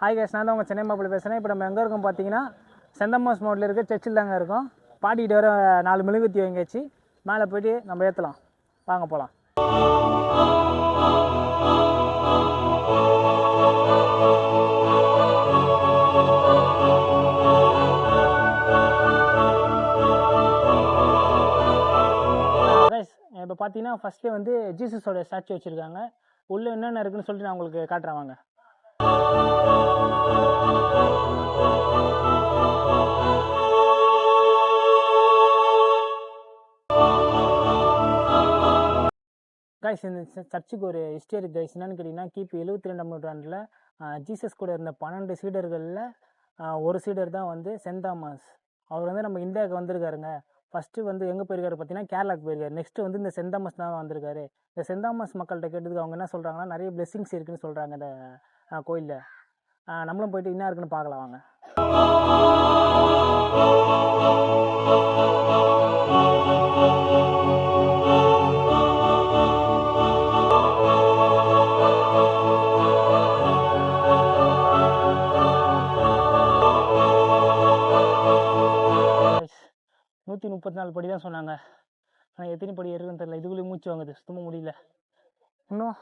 Hi guys, நான் தான் உங்கள் சென்னை மாப்பிள்ளை பேசுகிறேன். இப்போ நம்ம எங்கே இருக்கோம் பார்த்தீங்கன்னா, செந்தமாஸ் மோட்டில் இருக்க சர்ச்சில் தாங்க இருக்கோம். பாட்டிக்கிட்ட வர 4 மெழுகுவர்த்தி வாங்கியாச்சு. மேலே போய்ட்டு நம்ம ஏற்றலாம். வாங்க போகலாம். இப்போ பார்த்தீங்கன்னா ஃபஸ்ட்டே வந்து ஜீசஸோட ஸ்டாச்சு வச்சுருக்காங்க. உள்ளே என்னென்ன இருக்குன்னு சொல்லிட்டு நான் உங்களுக்கு காட்டுறேன் வாங்க. கைஸ், இந்த சர்ச்சுக்கு ஒரு ஹிஸ்டரி இருக்குது கைஸ். என்னென்னு கேட்டிங்கன்னா, கிபி 72ஆம் நூற்றாண்டில் ஜீசஸ் கூட இருந்த 12 சீடர்களில் ஒரு சீடர் தான் வந்து சென்ட் தாமஸ். அவர் வந்து நம்ம இந்தியாவுக்கு வந்திருக்காருங்க. ஃபஸ்ட்டு வந்து எங்கே போயிருக்காரு பார்த்தீங்கன்னா, கேரளாவுக்கு போயிருக்காரு. நெக்ஸ்ட்டு வந்து இந்த சென்ட் தாமஸ் தான் வந்திருக்காரு. இந்த சென்ட் தாமஸ் மக்கள்கிட்ட கேட்டதுக்கு அவங்க என்ன சொல்கிறாங்கன்னா, நிறைய பிளெஸிங்ஸ் இருக்குதுன்னு சொல்கிறாங்க இந்த கோயிலில். நம்மளும் போயிட்டு என்ன இருக்குன்னு பார்க்கலாம் வாங்க. நூற்றி 34 படி தான் சொன்னாங்க. ஆனால் எத்தனை படி இருக்குன்னு தெரியல. இதுக்குள்ளேயே மூச்சு வாங்குது, சுத்தமாக முடியல. இன்னும்